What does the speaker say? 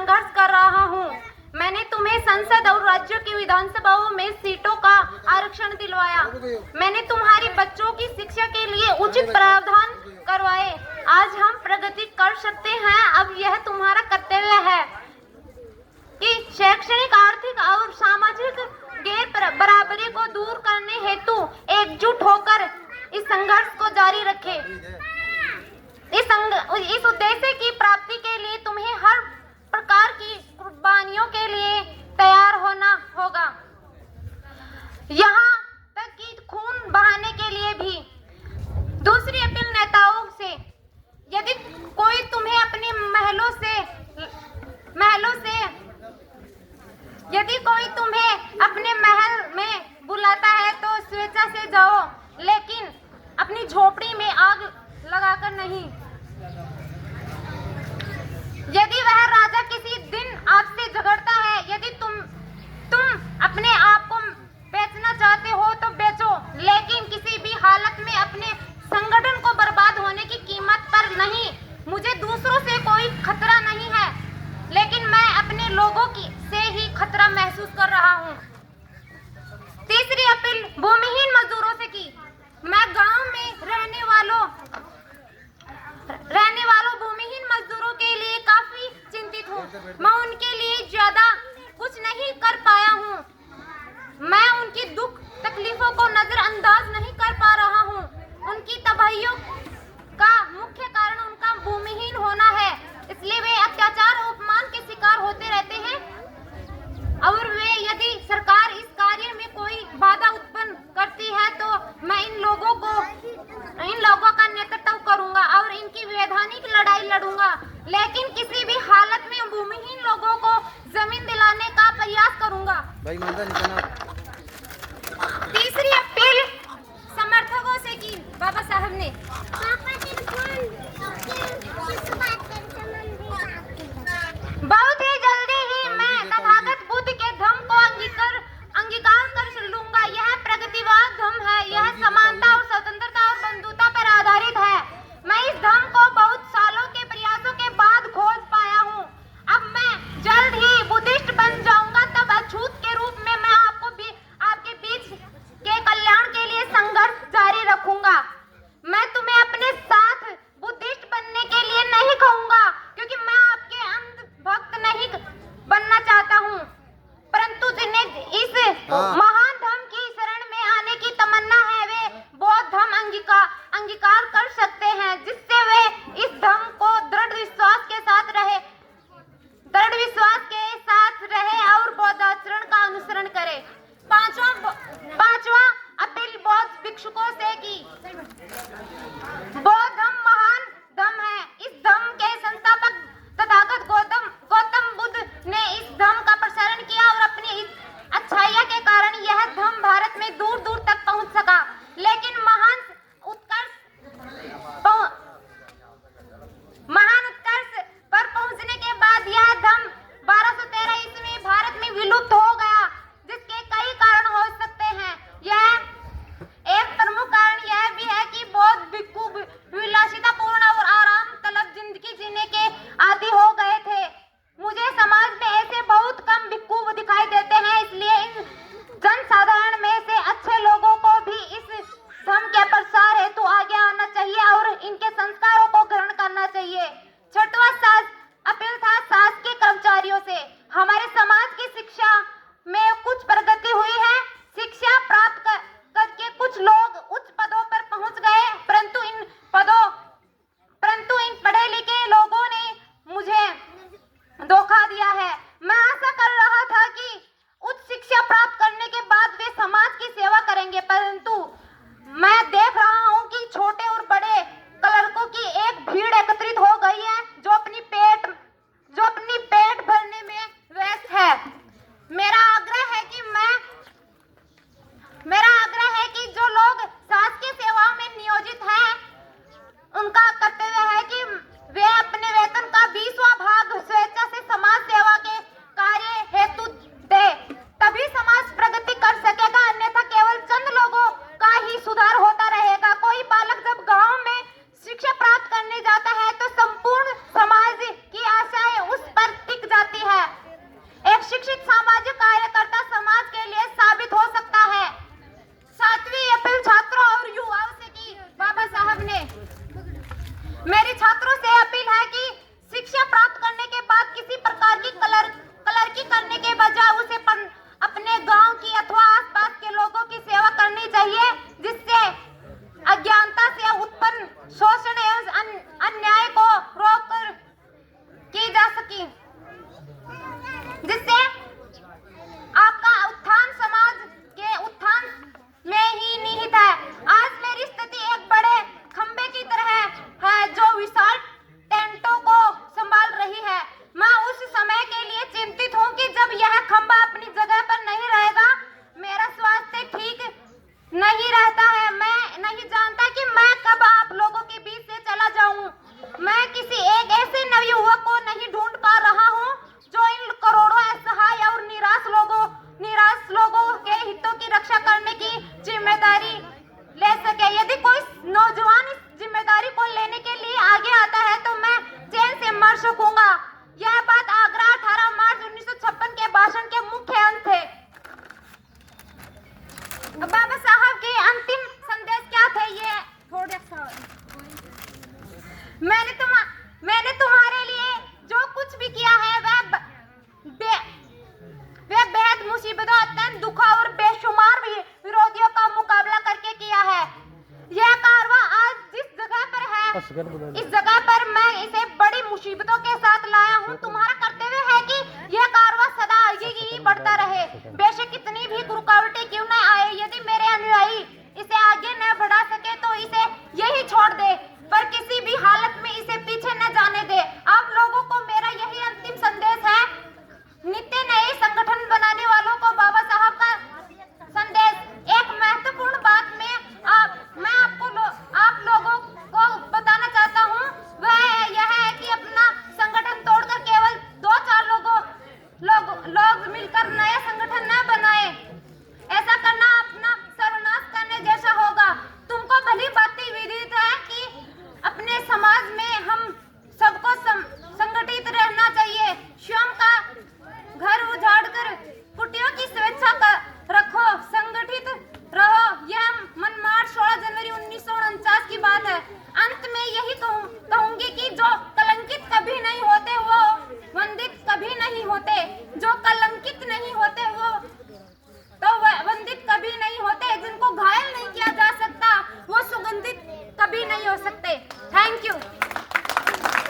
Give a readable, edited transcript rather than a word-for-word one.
संघर्ष कर रहा हूँ। मैंने तुम्हें संसद और राज्यों की विधानसभाओं में सीटों का आरक्षण दिलवाया। मैंने तुम्हारी बच्चों की शिक्षा के लिए उचित प्रावधान करवाए। आज हम प्रगति कर सकते हैं। अब यह तुम्हारा कर्तव्य है कि शैक्षणिक, आर्थिक और सामाजिक गैर बराबरी को दूर करने हेतु एकजुट होकर इस संघर्ष को जारी रखें। इस उद्देश्य की प्राप्ति के लिए तुम्हें हर प्रकार की कुर्बानियों के लिए तैयार होना होगा, यहाँ तक कि खून बहाने के लिए भी। दूसरी अपील नेताओं से, यदि कोई तुम्हें अपने महलों से यदि कोई तुम्हें अपने महल में बुलाता है तो स्वेच्छा से जाओ, लेकिन अपनी झोपड़ी में आग लगाकर नहीं। यदि वह राजा किसी दिन आपसे झगड़ता है, यदि तुम अपने आप को बेचना चाहते हो तो बेचो, लेकिन किसी भी हालत में अपने संगठन को बर्बाद होने की कीमत पर नहीं। मुझे दूसरों से कोई खतरा नहीं है, लेकिन मैं अपने लोगों से ही खतरा महसूस कर रहा हूँ। तीसरी अपील भूमिहीन मजदूरों से की। मैं गांव में रहने वालों भूमिहीन मजदूरों के लिए काफी चिंतित हूँ। मैं उनके लिए ज्यादा कुछ नहीं कर पाया हूँ। मैं उनकी दुख तकलीफों को नजरअंदाज नहीं कर पा रहा हूँ। उनकी तबाहियों का मुख्य कारण उनका भूमिहीन होना है, इसलिए वे अत्याचार और अपमान के शिकार होते रहते हैं। और वे, यदि सरकार इस कार्य में कोई बाधा उत्पन्न करती है तो मैं इन लोगों का नेतृत्व करूंगा और इनकी वैधानिक लड़ाई लड़ूंगा, लेकिन किसी भी हालत में भूमिहीन लोगों को जमीन दिलाने का प्रयास करूंगा। तीसरी अपील समर्थकों से की बाबा साहब ने। बहुत ही जल्दी ही मैं तथागत बुद्ध के धम्म को अंगीकार कर लूंगा। यह प्रगतिवाद धम्म है। यह समानता और स्वतंत्रता और बंधुता पर आधारित है। मैं इस धम्म को बहुत सालों के प्रयासों के बाद खोज पाया हूँ। अब मैं जल्द ही बुद्धिस्ट बन जाऊंगा। तब अछूत के रूप में मैं आपके बीच के कल्याण के लिए संघर्ष जारी रखूंगा। मैं तुम्हें अपने साथ बुद्धिस्ट बनने के लिए नहीं कहूंगा, क्योंकि मैं आपके अंधभक्त नहीं बनना चाहता हूँ, परंतु जिन्हें इस महान धर्म की शरण में आने की तमन्ना है, वे बौद्ध धर्म अंगीकार कर सकते हैं, जिससे वे इस धर्म को दृढ़ विश्वास के साथ रहे और बौद्धाचरण का अनुसरण करे। पांचवा अपील बौद्ध भिक्षुकों से की। बौद्ध धर्म महान धर्म है। इस धर्म के संस्थापक तथागत गौतम बुद्ध ने इस धर्म का प्रसारण किया और अपनी इस अच्छाई के कारण यह धर्म भारत में दूर दूर तक पहुंच सका। लेकिन महान उत्कर्ष पर पहुंचने के बाद यह धर्म 1213 ईस्वी में भारत में विलुप्त हो गया, जिसके कई कारण हो सकते हैं। एक प्रमुख कारण यह भी है कि बौद्ध भिक्षु विलासितापूर्ण और आराम तलब जिंदगी जीने के आदी हो गए थे। मुझे समाज में ऐसे बहुत कम भिक्षु दिखाई देते हैं, इसलिए इन जनसाधारण में से अच्छे लोगों को भी इस धर्म के प्रसार हेतु आगे आना चाहिए और इनके संस्कारों को ग्रहण करना चाहिए। छठवां अपील था शासकीय कर्मचारियों से। हमारे समाज की शिक्षा में कुछ प्रगति हुई है। शिक्षा प्राप्त करके कुछ लोग उच्च पदों पर पहुंच गए, परंतु इन पढ़े लिखे लोगों ने मुझे धोखा दिया है। मैं आशा कर रहा था कि उच्च शिक्षा प्राप्त करने के बाद वे समाज की सेवा करेंगे, परंतु मैं देख रहा हूं कि छोटे और बड़े क्लर्कों की एक भीड़ एकत्रित हो गई है, जो अपनी पेट भरने में व्यस्त है। मेरा आग्रह है कि जो लोग शासकीय सेवाओं में नियोजित हैं, उनका कर्तव्य है कि वे अपने वेतन का 20वां भाग स्वेच्छा से समाज सेवा के कार्य हेतु दे, तभी समाज प्रगति कर सकेगा। अन्यथा केवल चंद लोगों का ही सुधार होता रहेगा। कोई बालक जब गांव में शिक्षा प्राप्त करने जाता है तो संपूर्ण सकते।